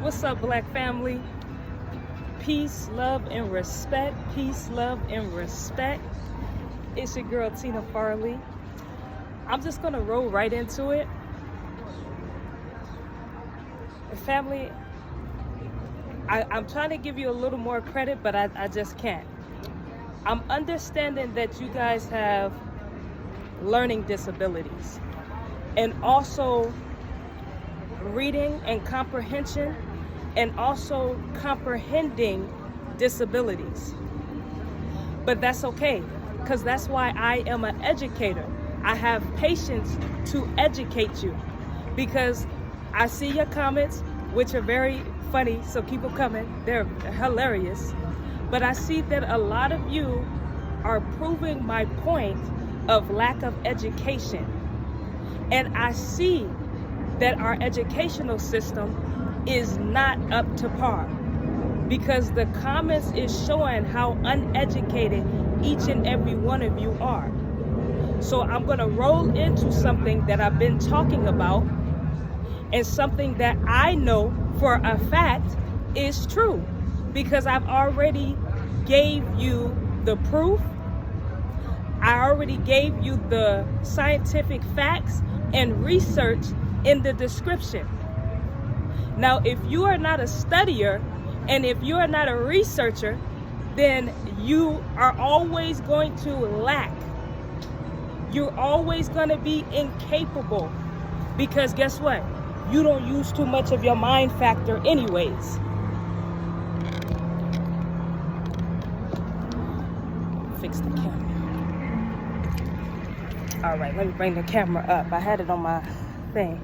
What's up, Black family? Peace, love, and respect. Peace, love, and respect. It's your girl, Tina Farley. I'm just going to roll right into it. Family, I'm trying to give you a little more credit, but I just can't. I'm understanding that you guys have learning disabilities and also reading and comprehension and also comprehending disabilities. But that's okay, because that's why I am an educator. I have patience to educate you, because I see your comments, which are very funny, so keep them coming. They're hilarious. But I see that a lot of you are proving my point of lack of education. And I see that our educational system is not up to par, because the comments is showing how uneducated each and every one of you are. So I'm gonna roll into something that I've been talking about and something that I know for a fact is true, because I've already gave you the proof. I already gave you the scientific facts and research in the description. Now, if you are not a studier and if you are not a researcher, then you are always going to lack. You're always going to be incapable, because guess what? You don't use too much of your mind factor anyways. Fix the camera. All right, let me bring the camera up. I had it on my thing.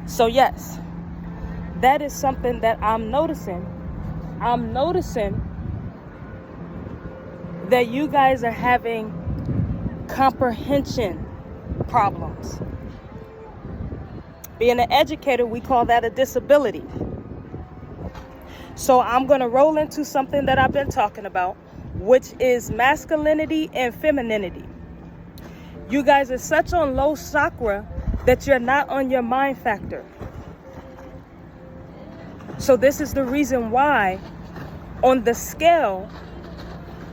So yes, that is something that I'm noticing. I'm noticing that you guys are having comprehension problems. Being an educator, we call that a disability. So I'm going to roll into something that I've been talking about, which is masculinity and femininity. You guys are such on low chakra that you're not on your mind factor. So this is the reason why on the scale,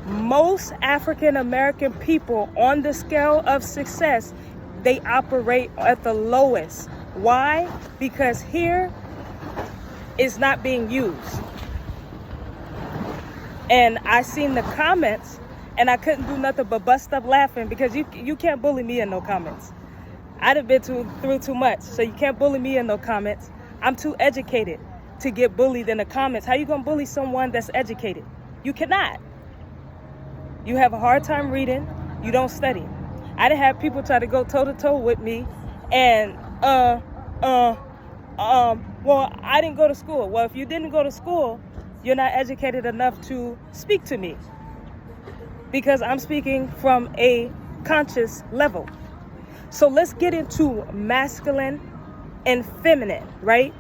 most African American people on the scale of success, they operate at the lowest. Why? Because here is not being used. And I seen the comments and I couldn't do nothing but bust up laughing, because you can't bully me in no comments. I'd have been through too much, so you can't bully me in no comments. I'm too educated to get bullied in the comments. How you gonna bully someone that's educated? You cannot. You have a hard time reading, you don't study. I done had people try to go toe to toe with me and well, I didn't go to school. Well, if you didn't go to school, you're not educated enough to speak to me, because I'm speaking from a conscious level. So let's get into masculine and feminine, right?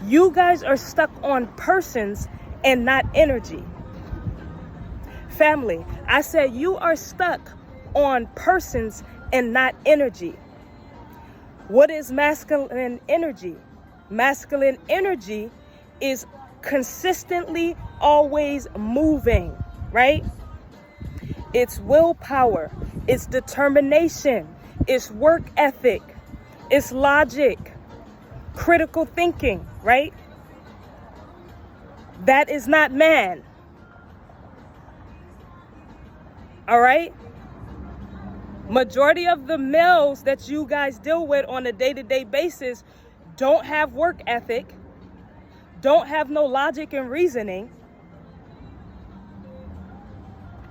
You guys are stuck on persons and not energy. Family, I said you are stuck on persons and not energy. What is masculine energy? Masculine energy is consistently always moving, right? It's willpower, it's determination, it's work ethic, it's logic, critical thinking, right? That is not man. All right? Majority of the males that you guys deal with on a day-to-day basis don't have work ethic, don't have no logic and reasoning,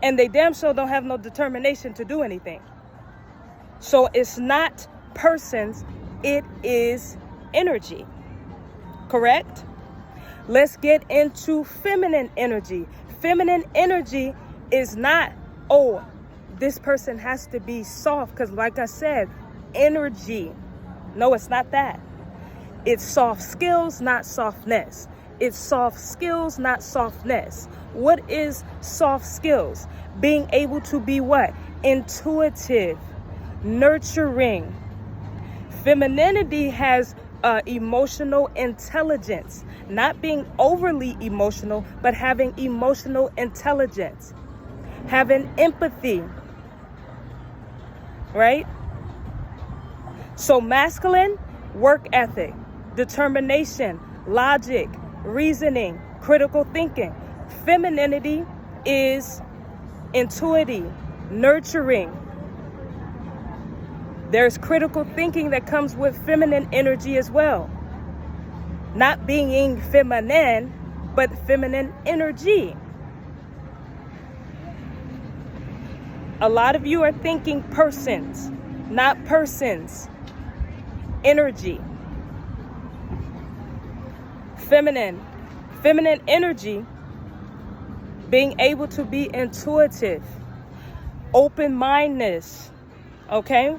and they damn sure don't have no determination to do anything. So it's not persons, it is energy. Correct? Let's get into feminine energy. Feminine energy is not, oh, this person has to be soft, because like I said, energy. No, it's not that. It's soft skills, not softness. It's soft skills, not softness. What is soft skills? Being able to be what? Intuitive, nurturing. Femininity has emotional intelligence, not being overly emotional, but having emotional intelligence, having empathy, right? So masculine, work ethic, determination, logic, reasoning, critical thinking. Femininity is intuitive, nurturing. There's critical thinking that comes with feminine energy as well. Not being feminine, but feminine energy. A lot of you are thinking persons, not persons. Energy. Feminine energy, being able to be intuitive, open-mindedness, okay?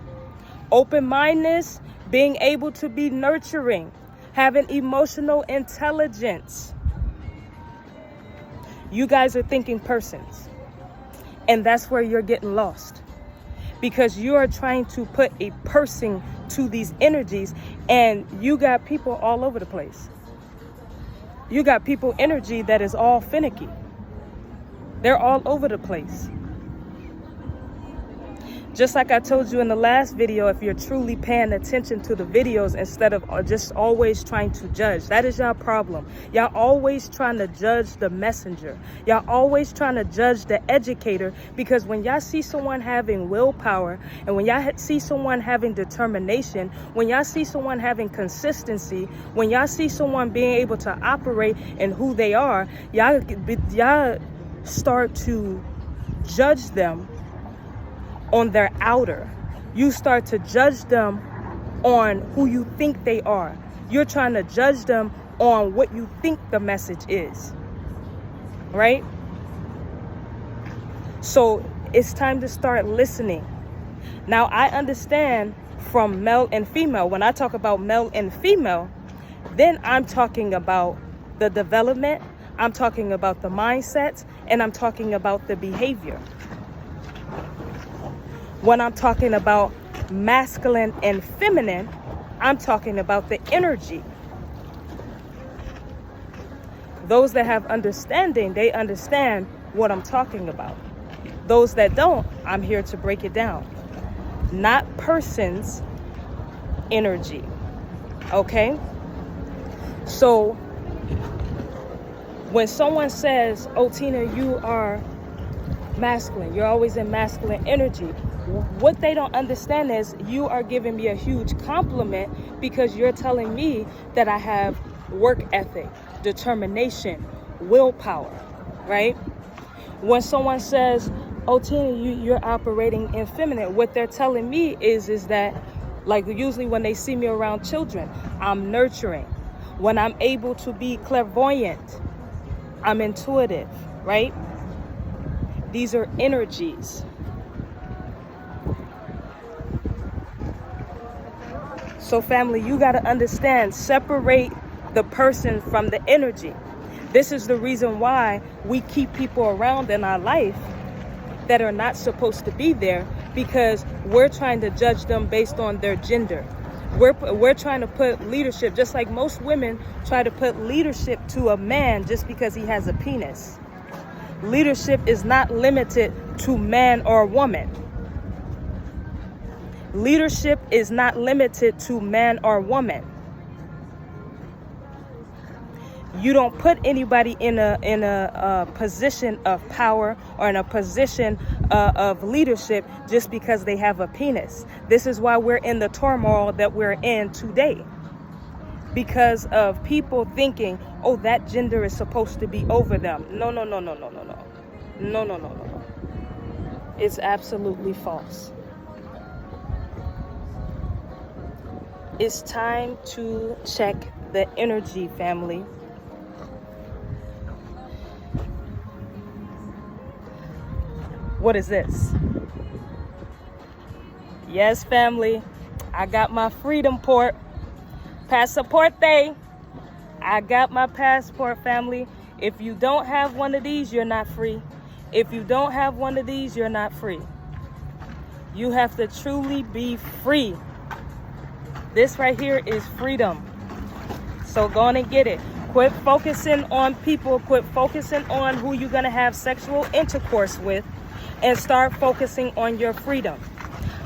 Open-mindedness, being able to be nurturing, having emotional intelligence. You guys are thinking persons, and that's where you're getting lost, because you are trying to put a person to these energies, and you got people all over the place. You got people energy that is all finicky. They're all over the place. Just like I told you in the last video, if you're truly paying attention to the videos instead of just always trying to judge, that is your problem. Y'all always trying to judge the messenger. Y'all always trying to judge the educator, because when y'all see someone having willpower, and when y'all see someone having determination, when y'all see someone having consistency, when y'all see someone being able to operate in who they are, y'all start to judge them on their outer. You start to judge them on who you think they are. You're trying to judge them on what you think the message is, right? So it's time to start listening. Now, I understand from male and female. When I talk about male and female, then I'm talking about the development, I'm talking about the mindsets, and I'm talking about the behavior. When I'm talking about masculine and feminine, I'm talking about the energy. Those that have understanding, they understand what I'm talking about. Those that don't, I'm here to break it down. Not persons, energy. Okay? So when someone says, "Oh, Tina, you are masculine, you're always in masculine energy," what they don't understand is you are giving me a huge compliment, because you're telling me that I have work ethic, determination, willpower, right? When someone says, "Oh, Tina, you're operating in feminine," what they're telling me is that, like usually when they see me around children, I'm nurturing. When I'm able to be clairvoyant, I'm intuitive, right? These are energies. So family, you got to understand, separate the person from the energy. This is the reason why we keep people around in our life that are not supposed to be there, because we're trying to judge them based on their gender. We're trying to put leadership, just like most women try to put leadership to a man just because he has a penis. Leadership is not limited to man or woman. Leadership is not limited to man or woman. You don't put anybody in a position of power or in a position of leadership just because they have a penis. This is why we're in the turmoil that we're in today. Because of people thinking, "Oh, that gender is supposed to be over them." No. No. It's absolutely false. It's time to check the energy, family. What is this? Yes, family. I got my freedom port. Pasaporte. I got my passport, family. If you don't have one of these, you're not free. If you don't have one of these, you're not free. You have to truly be free. This right here is freedom. So go on and get it. Quit focusing on people. Quit focusing on who you're going to have sexual intercourse with, and start focusing on your freedom.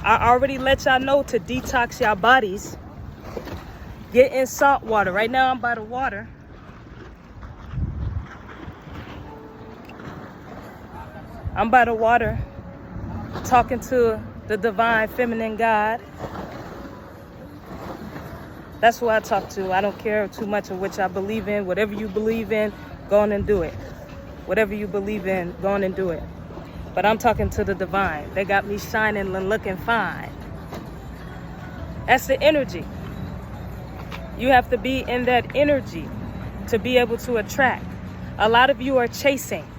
I already let y'all know to detox your bodies. Get in salt water. Right now I'm by the water. I'm by the water talking to the divine feminine God. That's who I talk to. I don't care too much of which I believe in. Whatever you believe in, go on and do it. Whatever you believe in, go on and do it. But I'm talking to the divine. They got me shining and looking fine. That's the energy. You have to be in that energy to be able to attract. A lot of you are chasing.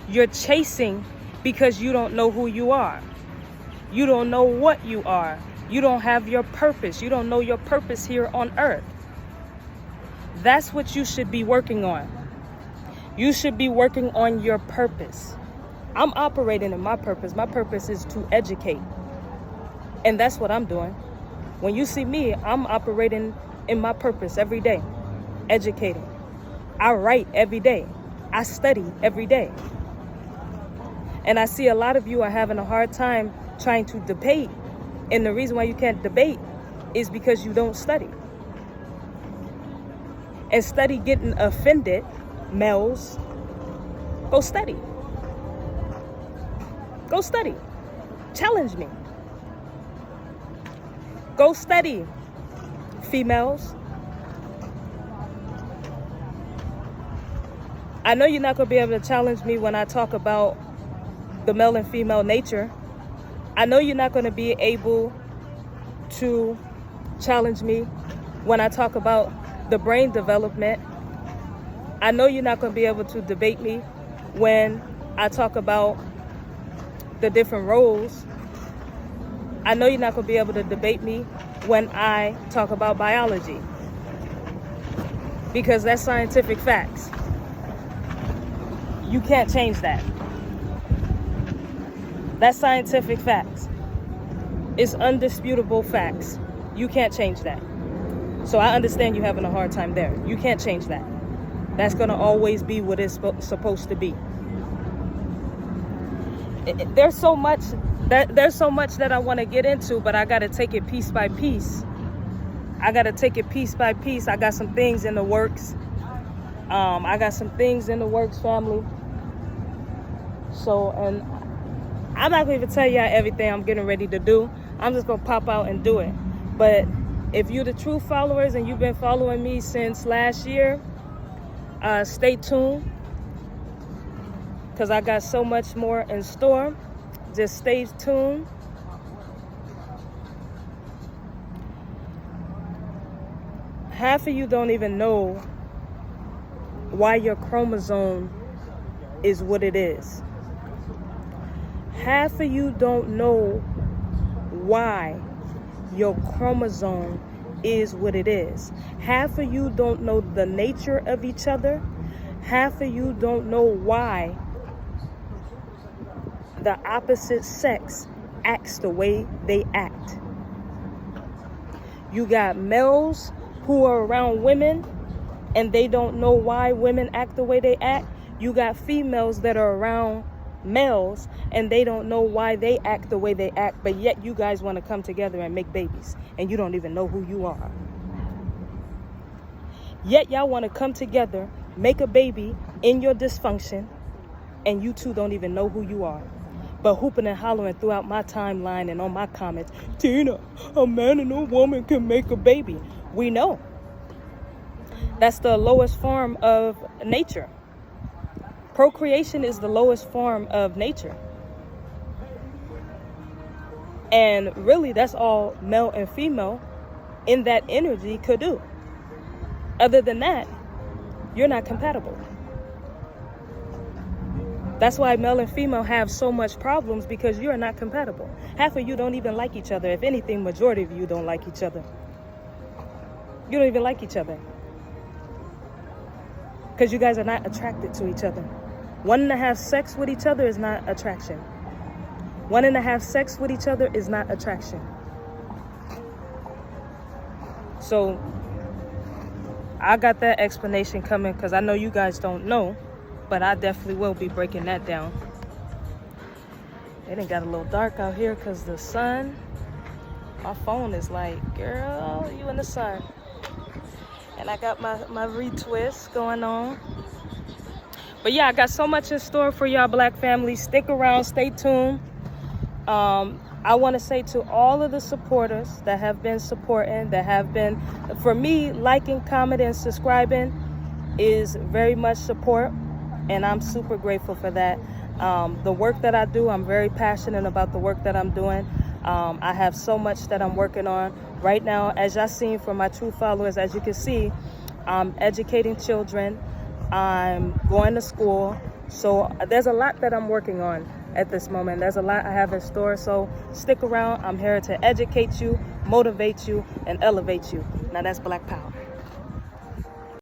You're chasing because you don't know who you are. You don't know what you are. You don't have your purpose. You don't know your purpose here on earth. That's what you should be working on. You should be working on your purpose. I'm operating in my purpose. My purpose is to educate. And that's what I'm doing. When you see me, I'm operating in my purpose every day. Educating. I write every day. I study every day. And I see a lot of you are having a hard time trying to debate. And the reason why you can't debate is because you don't study. And study getting offended, males, go study. Go study. Challenge me. Go study, females. I know you're not going to be able to challenge me when I talk about the male and female nature. I know you're not going to be able to challenge me when I talk about the brain development. I know you're not going to be able to debate me when I talk about the different roles. I know you're not going to be able to debate me when I talk about biology, because that's scientific facts. You can't change that. That's scientific facts. It's undisputable facts. You can't change that. So I understand you having a hard time there. You can't change that. That's going to always be what it's supposed to be. There's so much that I want to get into, but I got to take it piece by piece. I got some things in the works. Family. So, and I'm not going to even tell y'all everything I'm getting ready to do. I'm just going to pop out and do it. But if you're the true followers and you've been following me since last year, stay tuned, because I got so much more in store. Just stay tuned. Half of you don't even know why your chromosome is what it is. Half of you don't know why your chromosome is what it is. Half of you don't know the nature of each other. Half of you don't know why the opposite sex acts the way they act. You got males who are around women and they don't know why women act the way they act. You got females that are around males and they don't know why they act the way they act, but yet you guys want to come together and make babies and you don't even know who you are. Yet y'all want to come together, make a baby in your dysfunction, and you two don't even know who you are. But hooping and hollering throughout my timeline and on my comments, Tina, a man and a woman can make a baby. We know. That's the lowest form of nature. Procreation is the lowest form of nature. And really, that's all male and female in that energy could do. Other than that, you're not compatible. That's why male and female have so much problems, because you're not compatible. Half of you don't even like each other. If anything, majority of you don't like each other. You don't even like each other, because you guys are not attracted to each other. Wanting to have sex with each other is not attraction. Wanting to have sex with each other is not attraction. So I got that explanation coming because I know you guys don't know, but I definitely will be breaking that down. It done got a little dark out here because the sun, my phone is like, girl, you in the sun. And I got my retwist going on. But yeah, I got so much in store for y'all Black family. Stick around, stay tuned. I want to say to all of the supporters that have been supporting, that have been, for me, liking, commenting, and subscribing is very much support, and I'm super grateful for that. The work that I do, I'm very passionate about the work that I'm doing. I have so much that I'm working on right now. As y'all seen from my true followers, as you can see, I'm educating children, I'm going to school. So there's a lot that I'm working on at this moment. There's a lot I have in store. So stick around. I'm here to educate you, motivate you, and elevate you. Now that's Black Power.